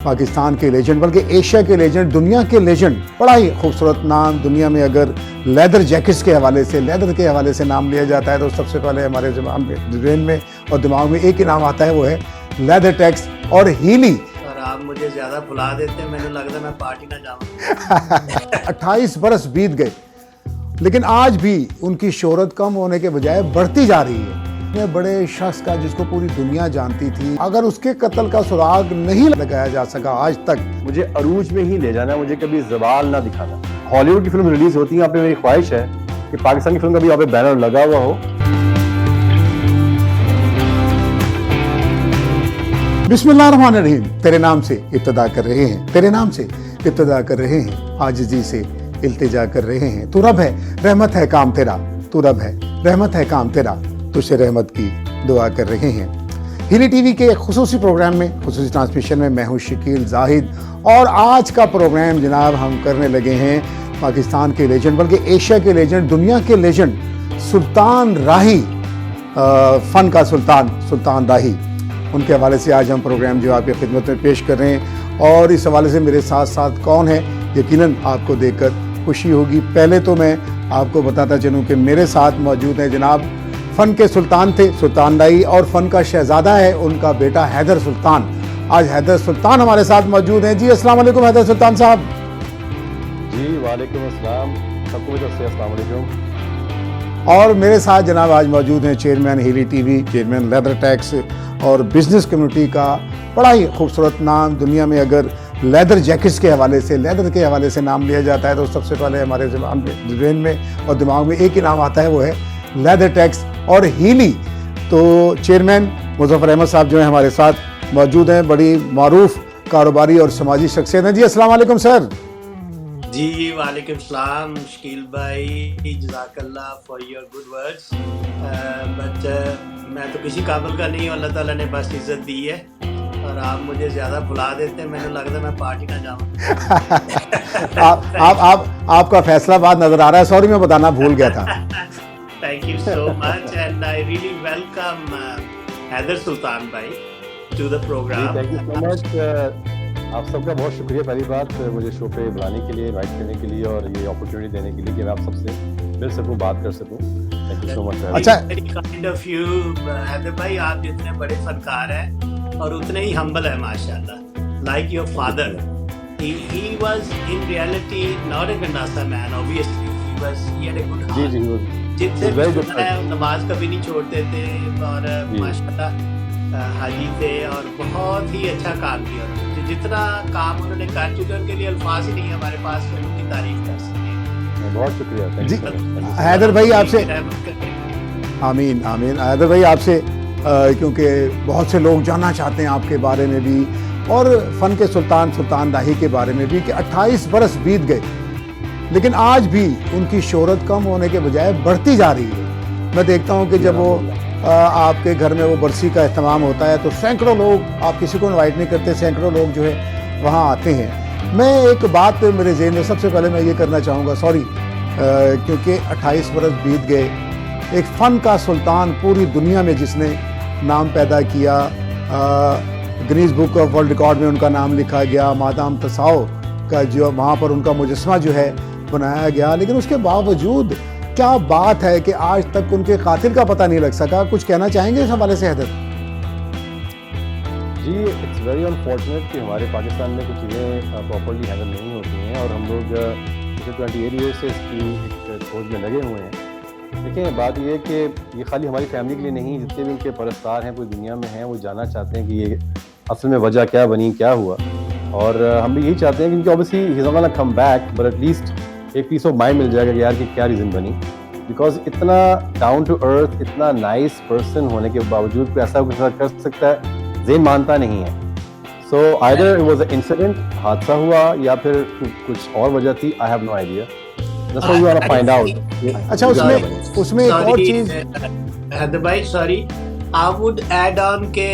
पाकिस्तान के लेजेंड बल्कि एशिया के लेजेंड, दुनिया के लेजेंड, बड़ा ही खूबसूरत नाम। दुनिया में अगर लेदर जैकेट्स के हवाले से, लेदर के हवाले से नाम लिया जाता है तो सबसे पहले हमारे ब्रेन में और दिमाग में एक ही नाम आता है, वो है लेदर टेक्स और हीली। और आप मुझे ज्यादा भुला देते हैं, मैंने लगता मैं पार्टी ना जाऊं। 28 बरस बीत गए लेकिन आज भी उनकी शोहरत कम होने के बजाय बढ़ती जा रही है। इतने बड़े शख्स का जिसको पूरी दुनिया जानती थी, अगर उसके कत्ल का सुराग नहीं लगाया जा सका आज तक। मुझे अरूज में ही ले जाना, मुझे कभी जवाल ना दिखाना। हॉलीवुड की फिल्म रिलीज होती है, यहाँ पे मेरी ख्वाहिश है कि पाकिस्तान की फिल्म का भी यहाँ पे बैनर लगा हुआ हो। बिस्मिल्लाहिर्रहमानिर्रहीम। तेरे नाम से इब्तिदा कर रहे हैं, तेरे नाम से इब्तिदा कर रहे हैं, आजिज़ी से इल्तिजा कर रहे हैं। तू रब है, रहमत है काम तेरा, तू रब है, रहमत है काम तेरा, तुझसे रहमत की दुआ कर रहे हैं। हीली टीवी के खुसूसी प्रोग्राम में, खुसूसी ट्रांसमिशन में मैं हूँ शकील जाहिद और आज का प्रोग्राम जनाब हम करने लगे हैं पाकिस्तान के लेजेंड बल्कि एशिया के लेजेंड, दुनिया के लेजेंड सुल्तान राही, फ़न का सुल्तान राही, उनके हवाले से आज हम प्रोग्राम जो आपकी खिदमत में पेश कर रहे हैं। और इस हवाले से मेरे साथ साथ कौन है, यकीनन आपको देखकर खुशी होगी। पहले तो मैं आपको बताता चलूँ कि मेरे साथ मौजूद हैं जनाब, फ़न के सुल्तान थे सुल्तान राही, और फ़न का शहज़ादा है उनका बेटा हैदर सुल्तान। आज हैदर सुल्तान हमारे साथ मौजूद हैं। जी अस्सलाम वालेकुम हैदर सुल्तान साहब। जी वालेकुम अस्सलाम, सबको मेरी तरफ से अस्सलाम वालेकुम। और मेरे साथ जनाब आज मौजूद हैं chairman Healy TV, chairman leather tax और बिजनेस कम्युनिटी का बड़ा ही खूबसूरत नाम। दुनिया में अगर लेदर जैकेट्स के हवाले से, लेदर के हवाले से नाम लिया जाता है तो सबसे पहले हमारे ब्रेन में और दिमाग में एक ही नाम आता है, वो है लेदर टैक्स और हीली। तो चेयरमैन मुज़फ़्फ़र अहमद साहब जो हैं हमारे साथ मौजूद हैं, बड़ी मारूफ कारोबारी और समाजी शख्सियत हैं। जी अस्सलाम वालेकुम सर। जी वालेकुम सलाम शकील भाई, जज़ाकल्लाह for your good words. But मैं तो किसी काबिल का नहीं हूँ, अल्लाह ताला ने बस इज्जत दी है और आप मुझे ज्यादा भुला देते हैं, मैंने लगता मैं पार्टी ना जाऊं। आपका फैसलाबाद नजर आ रहा है, सॉरी मैं बताना भूल गया था। Thank you so much and I really welcome Haider सुल्तान भाई to the program. Thank you so much. आप सबका बहुत शुक्रिया पहली बात मुझे शो पे बुलाने के लिए, इनवाइट करने के लिए और ये अपॉर्चुनिटी देने के लिए कि मैं आप सबसे मिल सकूं, बात कर सकूं। Thank you so much. अच्छा, Very kind of you Haider भाई, आप जितने बड़े फनकार हैं और उतने ही हम्बल है माशाल्लाह। Like your father, he was in reality not a गंडासा man, obviously he had a good heart. जी जितने भी सुना है नमाज कभी नहीं छोड़ते थे और माशाल्लाह हाजी थे और बहुत ही अच्छा काम किया। जितना काम उन्होंने कर चुके हैं उनके लिए अल्फाज ही नहीं है हमारे पास कि उनकी तारीफ कर सकें। बहुत शुक्रिया। जी हैदर भाई आपसे, आमीन आमीन। हैदर भाई आपसे क्योंकि बहुत से लोग जानना चाहते हैं आपके बारे में भी और फ़न के सुल्तान राही के बारे में भी कि 28 बरस बीत गए लेकिन आज भी उनकी शोहरत कम होने के बजाय बढ़ती जा रही है। मैं देखता हूँ कि जब वो आपके घर में वो बरसी का एहतमाम होता है तो सैकड़ों लोग, आप किसी को इनवाइट नहीं करते, सैकड़ों लोग जो है वहाँ आते हैं। मैं एक बात मेरे ज़हन में सबसे पहले मैं ये करना चाहूँगा, सॉरी क्योंकि 28 बरस बीत गए, एक फ़न का सुल्तान पूरी दुनिया में जिसने नाम पैदा किया, Guinness book of world record में उनका नाम लिखा गया, मादाम तसाओ का जो वहाँ पर उनका मुजस्समा जो है बनाया गया, लेकिन उसके बावजूद क्या बात है कि आज तक उनके कातिल का पता नहीं लग सका। कुछ कहना चाहेंगे इस हवाले से हैदर? जी इट्स वेरी अनफॉर्चुनेट कि हमारे पाकिस्तान में कुछ चीज़ें प्रॉपर्ली हैंडल नहीं होती हैं और हम लोग पिछले 28 ईयर से इसकी खोज में लगे हुए हैं। देखिए बात ये है कि ये खाली हमारी फैमिली के लिए नहीं, जितने भी उनके परस्तार हैं पूरी दुनिया में हैं, वो जानना चाहते हैं कि ये असल में वजह क्या बनी, क्या हुआ। और हम भी यही चाहते हैं कि obviously he is not gonna come back, but at least एक पीस ऑफ माइंड मिल जाएगा कि यार कि क्या रीज़न बनी। बिकॉज इतना डाउन टू अर्थ, इतना नाइस पर्सन होने के बावजूद कोई ऐसा कुछ कर सकता है, ज़ेन मानता नहीं है। So either it was a incident, हादसा हुआ, या फिर कुछ और वजह थी। I have no idea, that's what we want to find out. अच्छा, उसमें एक और चीज़ हैदर भाई, sorry, I would add on के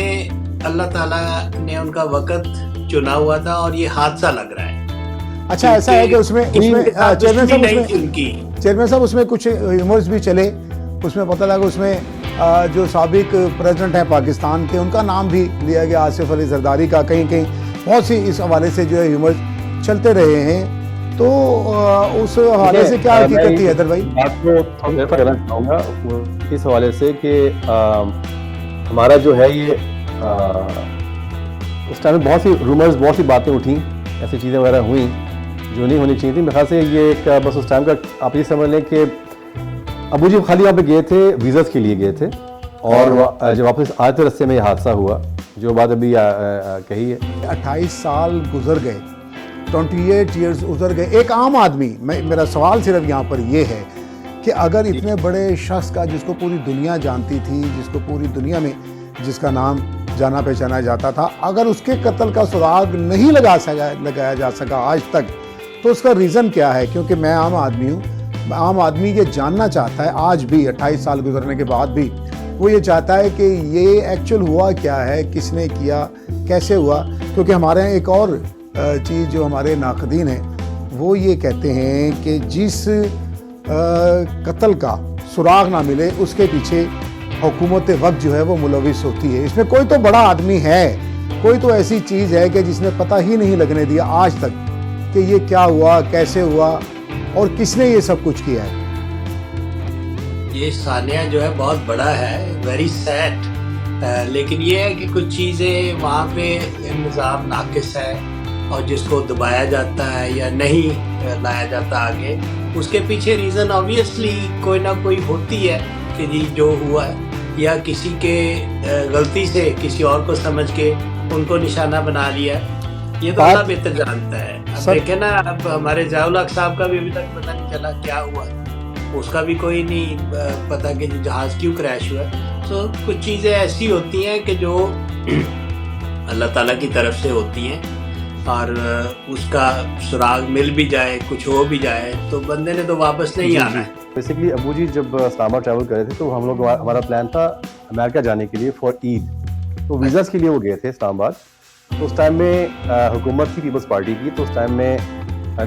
अल्लाह ताला ने उनका वक्त चुना हुआ था और ये हादसा लग रहा है। अच्छा, ऐसा है कि उसमें चेयरमैन साहब उसमें कुछ ह्यूमर्स भी चले, उसमें पता लगा उसमें जो साबिक प्रेसिडेंट है पाकिस्तान के, उनका नाम भी लिया गया, आसिफ अली जरदारी का। कहीं कहीं बहुत सी इस हवाले से जो है ह्यूमर चलते रहे हैं, तो उस हवाले से क्या हकीकत थी हैदर भाई? बात को थोड़ा सा कहना चाहूँगा इस हवाले से कि हमारा जो है ये उस टाइम में बहुत सी रूमर्स, बहुत सी बातें उठी, ऐसी चीज़ें वगैरह हुई जो नहीं होनी चाहिए थी। मेरे ख्याल से ये एक बस उस टाइम का आप ये समझ लें कि अबू जी खाली वहाँ पे गए थे, वीज़ा के लिए गए थे, और जब वापस आए थे रस्ते में ये हादसा हुआ जो बात अभी कही है। 28 साल गुजर गए, 28 ईयर्स गुजर गए। एक आम आदमी, मेरा सवाल सिर्फ यहाँ पर ये है कि अगर इतने बड़े शख्स का, जिसको पूरी दुनिया जानती थी, जिसको पूरी दुनिया में जिसका नाम जाना पहचाना जाता था, अगर उसके कत्ल का सुराग नहीं लगाया जा सका आज तक, तो उसका रीज़न क्या है? क्योंकि मैं आम आदमी हूँ, आम आदमी ये जानना चाहता है आज भी, 28 साल गुजरने के बाद भी वो ये चाहता है कि ये एक्चुअल हुआ क्या है, किसने किया, कैसे हुआ। क्योंकि हमारे यहाँ एक और चीज़ जो हमारे नाक़दीन हैं वो ये कहते हैं कि जिस कत्ल का सुराग ना मिले उसके पीछे हुकूमत वक्त जो है वो मुलविस होती है। इसमें कोई तो बड़ा आदमी है, कोई तो ऐसी चीज़ है कि जिसने पता ही नहीं लगने दिया आज तक कि ये क्या हुआ, कैसे हुआ और किसने ये सब कुछ किया है। ये सानिया जो है बहुत बड़ा है, वेरी सैड, लेकिन ये है कि कुछ चीज़ें वहाँ पे निज़ाम नाकिस है और जिसको दबाया जाता है या नहीं लाया जाता आगे, उसके पीछे रीज़न ऑब्वियसली कोई ना कोई होती है कि जी जो हुआ है, या किसी के गलती से किसी और को समझ के उनको निशाना बना लिया। ये तो अल्लाह बेहतर जानता है। अब देखे ना, अब हमारे ज़ियाउल हक साहब का भी अभी तक पता नहीं चला क्या हुआ, उसका भी कोई नहीं पता कि जहाज़ क्यों क्रैश हुआ। तो कुछ चीज़ें ऐसी होती हैं कि जो अल्लाह ताला की तरफ से होती हैं, और उसका सुराग मिल भी जाए, कुछ हो भी जाए, तो बंदे ने तो वापस नहीं आना है। बेसिकली अबू जी जब इस्लामाबाद ट्रैवल कर रहे थे तो हम लोग, हमारा प्लान था अमेरिका जाने के लिए फॉर ईद, तो वीज़ास के लिए वो गए थे इस्लामाबाद। तो उस टाइम में हुकूमत थी पीपल्स पार्टी की, तो उस टाइम में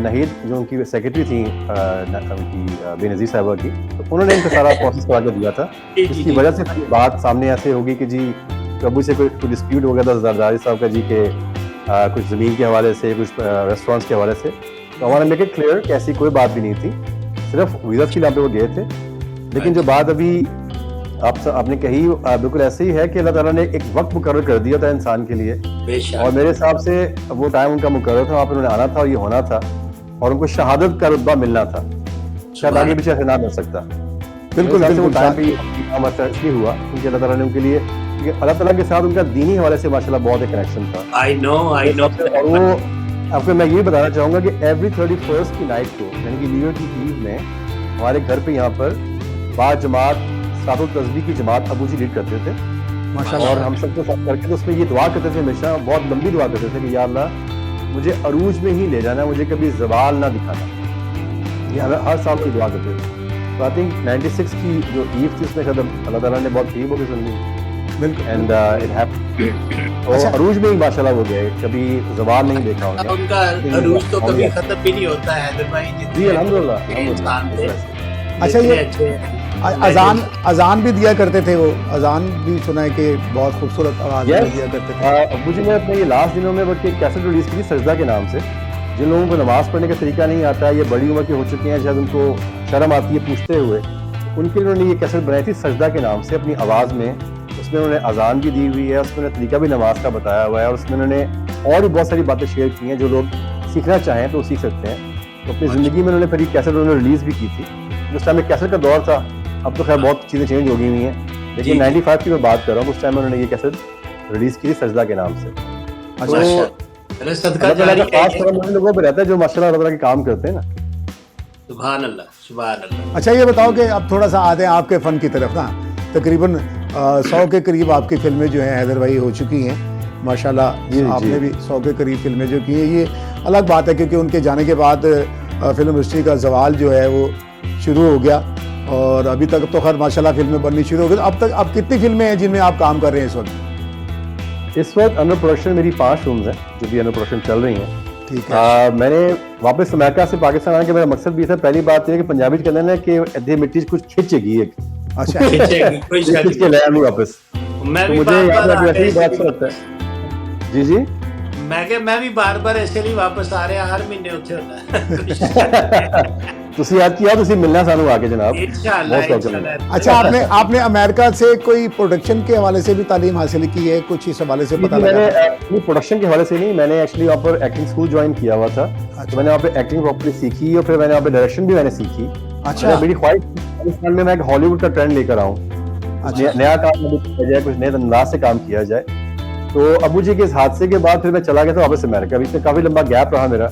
नहीद जो उनकी सेक्रेटरी थी उनकी बेनज़ीर साहिबा की, तो उन्होंने इनका सारा प्रोसेस करा के दिया था। इसकी वजह से बात सामने ऐसे होगी कि जी अबू से कोई डिस्प्यूट हो गया था जरदारी साहब का जी के कुछ ज़मीन के हवाले से, कुछ रेस्टोरेंट्स के हवाले से। तो हमारा मेक इट क्लियर कि ऐसी कोई बात भी नहीं थी, सिर्फ वीज़ा के लिए वो गए थे। लेकिन जो बात अभी आपने कही बिल्कुल ऐसे ही है कि अल्लाह ताला ने एक वक्त मुकर्रर कर दिया था इंसान के लिए, और मेरे हिसाब से वो टाइम उनका मुकर्रर था, वहाँ पर उन्होंने आना था और ये होना था, और उनको शहादत का रुतबा मिलना था। शायद आगे पीछे ऐसे ना मिल सकता। बिल्कुल वो टाइम पे इसलिए हुआ क्योंकि अल्लाह ताला ने उनके लिए, अल्लाह ताला के साथ उनका दीनी हवाले से माशाल्लाह बहुत एक कनेक्शन था। I know. और वो आपको मैं ये बताना चाहूँगा कि एवरी 31st की नाइट को, यानी कि न्यू ईयर की ईद में, हमारे घर पे यहाँ पर बाद जमात सातुल तस्बीह की जमात अबू जी लीड करते थे माशाल्लाह, और हम सबको साथ करके तो उसमें ये दुआ करते थे, हमेशा बहुत लंबी दुआ करते थे कि या अल्लाह मुझे अरूज में ही ले जाना, मुझे कभी ज़वाल ना दिखाना। ये हमें हर साल की दुआ करते थे। तो आई थिंक 96 की जो ईद थी उसमें शायद अल्लाह ताला ने बहुत करीब होकर सुन ली। बिल्कुल। And it happened. और अरूज में ही माशाल्लाह वो गए, कभी ज़वाल नहीं देखा उनका। उनका अरूज तो कभी खत्म भी नहीं होता है हैदर भाई जी, अल्हम्दुलिल्लाह। अच्छा, ये अजान भी दिया करते थे, वो अजान भी सुना है कि बहुत खूबसूरत आवाज़ में दिया करते थे। अबू जी ने अपने ये लास्ट दिनों में बल्कि एक कैसेट रिलीज़ की थी सजदा के नाम से। जिन लोगों को नमाज़ पढ़ने का तरीका नहीं आता, ये बड़ी उम्र के हो चुके हैं, शायद उनको शर्म आती है पूछते हुए, उनके लिए उन्होंने ये कैसेट बनाई थी सजदा के नाम से अपनी आवाज़ में। उसमें उन्होंने अजान भी दी हुई है, उसमें उन्होंने तरीका भी नमाज का बताया हुआ है, और उसमें उन्होंने और भी बहुत सारी बातें शेयर की हैं जो लोग सीखना चाहें तो सीख सकते हैं। तो अपनी ज़िंदगी में उन्होंने फिर ये कैसेट उन्होंने रिलीज़ भी की थी। उस टाइम में कैसेट का दौर था, अब तो खैर बहुत चीज़ें चेंज हो गई हुई हैं, लेकिन 95 की मैं बात कर रहा हूँ, उस टाइम में उन्होंने ये कैसेट रिलीज़ की थी सजदा के नाम से। तो सदका जारी है लोगों पर रहता है जो माशाल्लाह अल्लाह के काम करते हैं ना। सुभान अल्लाह, सुभान अल्लाह। अच्छा, ये बताओ कि अब थोड़ा सा आते हैं आपके फ़न की तरफ ना। तकरीबन 100 के करीब आपकी फिल्में जो हैं हैदर भाई हो चुकी हैं माशाल्लाह। आपने भी 100 के करीब फिल्में जो की हैं, ये अलग बात है क्योंकि उनके जाने के बाद फिल्म इंडस्ट्री का ज़वाल जो है वो शुरू हो गया, और अभी तक तो खैर माशाल्लाह फिल्में बननी शुरू हो गई। अब कितनी फिल्में हैं जिनमें आप काम कर रहे हैं इस वक्त? इस वक्त अंडर प्रोडक्शन मेरी 5 फिल्म्स हैं जो भी अंडर प्रोडक्शन चल रही हैं। ठीक है। मैंने वापस अमेरिका से पाकिस्तान आने का मेरा मकसद भी था। पहली बात यह कि पंजाबी कहते हैं कि अद्धे मिट्टी कुछ खिंचेगी एक, अच्छा खिंच के ले आऊँ वापस। मैं तो भी मुझे यहाँ पर ऐसी बात लगता है। जी जी, मैं भी बार-बार ऐसे नहीं वापस आ रहा, हर महीने उत्थे होना ਤੁਸੀਂ याद किया ਤੁਸੀਂ मिलना सानू आके जनाब इंशाल्लाह बहुत welcome। इंशाल्लाह। अच्छा, आपने अमेरिका से कोई प्रोडक्शन के हवाले से भी तालीम हासिल की है, कुछ इस हवाले से पता लगा? मैंने प्रोडक्शन के हवाले से नहीं, मैंने एक्चुअली वहाँ पर एक्टिंग स्कूल ज्वाइन किया हुआ था। अच्छा। तो मैंने वहाँ पे एक्टिंग प्रॉपर्ली सीखी और फिर मैंने वहाँ पे डायरेक्शन भी मैंने सीखी। अच्छा। मेरी ख्वाहिश पाकिस्तान में मैं एक हॉलीवुड का ट्रेंड लेकर आऊँ, अच्छा। नया काम किया जाए, कुछ नए अंदाज से काम किया जाए। तो अबू जी के इस हादसे के बाद फिर मैं चला गया था वापस अमेरिका। बीच में काफी लंबा गैप रहा मेरा,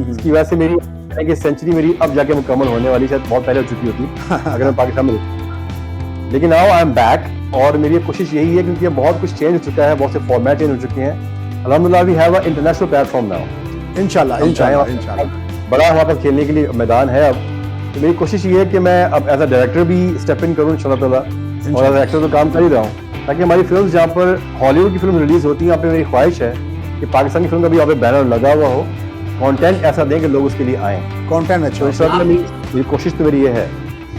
इसकी वजह से मेरी कि सेंचुरी मेरी अब जाके मुकम्मल होने वाली, शायद बहुत पहले हो चुकी होती अगर मैं पाकिस्तान में रहता। लेकिन नाउ आई एम बैक और मेरी कोशिश यही है, क्योंकि बहुत कुछ चेंज हो चुका है, बहुत से फॉर्मेट चेंज हो चुके हैं। अल्हम्दुलिल्लाह we have a international platform now. इंशाल्लाह बड़ा हमारे पास खेलने के लिए मैदान है अब। तो मेरी कोशिश ये है कि मैं अब एज अ डायरेक्टर भी स्टेप इन करूँ इंशाल्लाह ताला, और एज एक्टर तो काम कर ही रहा हूँ, ताकि हमारी फिल्म जहाँ पर हॉलीवुड की फिल्म रिलीज होती है, यहाँ पे मेरी ख्वाहिश है कि पाकिस्तानी फिल्म का भी यहाँ पे बैनर लगा हुआ हो, कंटेंट ऐसा दें कि लोग उसके लिए आएं। कंटेंट अच्छा तो इंशाल्लाह मेरी कोशिश तो मेरी ये है।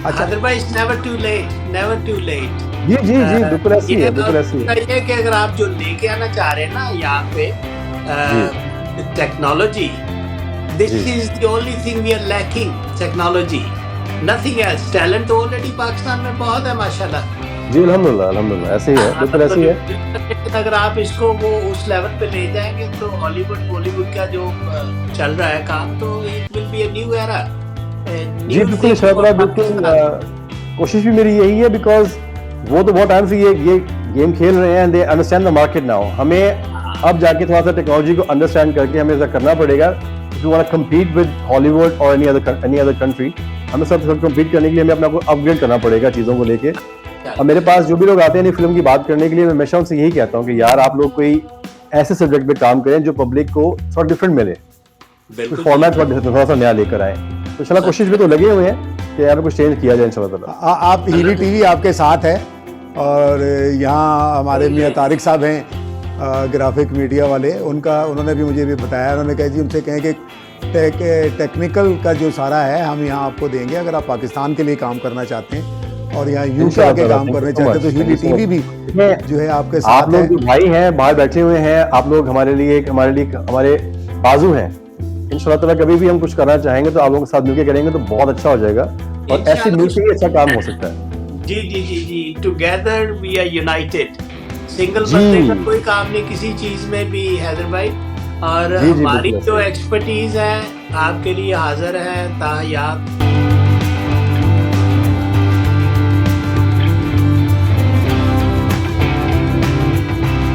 अच्छा, otherwise never too late, never too late. जी जी जी, बिल्कुल ऐसी है, बिल्कुल ऐसी है। ये कि अगर आप जो लेके आना चाह रहे हैं ना यहाँ पे technology, this is the only thing we are lacking, technology, nothing else. Talent तो ऑलरेडी पाकिस्तान में बहुत है माशाल्लाह। जी अल्हम्दुलिल्लाह, अल्हम्दुलिल्लाह ऐसे ही है, बिल्कुल ऐसी है। लेकिन अगर आप इसको वो उस लेवल पे ले जाएंगे तो हॉलीवुड बॉलीवुड का जो चल रहा है काम, तो it will be a new era. जी बिल्कुल इंशाल्लाह, बिल्कुल कोशिश भी मेरी यही है, बिकॉज वो तो बहुत टाइम से ये गेम खेल रहे हैं, they understand the market now. हमें अब जाके थोड़ा सा टेक्नोलॉजी को अंडरस्टैंड करके हमें ऐसा करना पड़ेगा। If you want to compete with Hollywood और एनी अदर कंट्री, हमें सब कम्पीट करने के लिए हमें अपने आप को अपग्रेड करना पड़ेगा चीज़ों को लेके। और मेरे पास जो भी लोग आते हैं फिल्म की बात करने के लिए, मैं हमेशा उनसे यही कहता हूँ कि यार आप लोग कोई ऐसे सब्जेक्ट पे काम करें जो पब्लिक को थोड़ा डिफरेंट मिले, फॉर्मेट थोड़ा सा नया लेकर आए। तो इंशाल्लाह कोशिश में तो लगे हुए हैं कि यार कुछ चेंज किया जाए इंशाल्लाह। आप हीली टीवी आपके साथ है, और यहाँ हमारे मियां तारिक साहब हैं ग्राफिक मीडिया वाले, उन्होंने भी मुझे भी बताया, उन्होंने कहा जी उनसे कहें कि टेक्निकल का जो सारा है हम यहाँ आपको देंगे, अगर आप पाकिस्तान के लिए काम करना चाहते हैं और यहाँ यूके आके काम करने चाहते हैं, तो हीली टीवी भी जो है आपके साथ है। आप लोग जो भाई हैं बाहर बैठे हुए हैं, आप लोग हमारे बाजू हैं। इंशाल्लाह ताला कभी भी हम कुछ करना चाहेंगे तो आप लोगों के साथ मिलकर करेंगे तो बहुत अच्छा हो जाएगा, और ऐसे मिलकर ही अच्छा काम हो सकता है। जी जी जी जी, together we are united. Single बंदे का कोई काम नहीं किसी चीज में भी हैदर भाई, और हमारी जो एक्सपर्टीज है आपके लिए हाजिर है तायाब।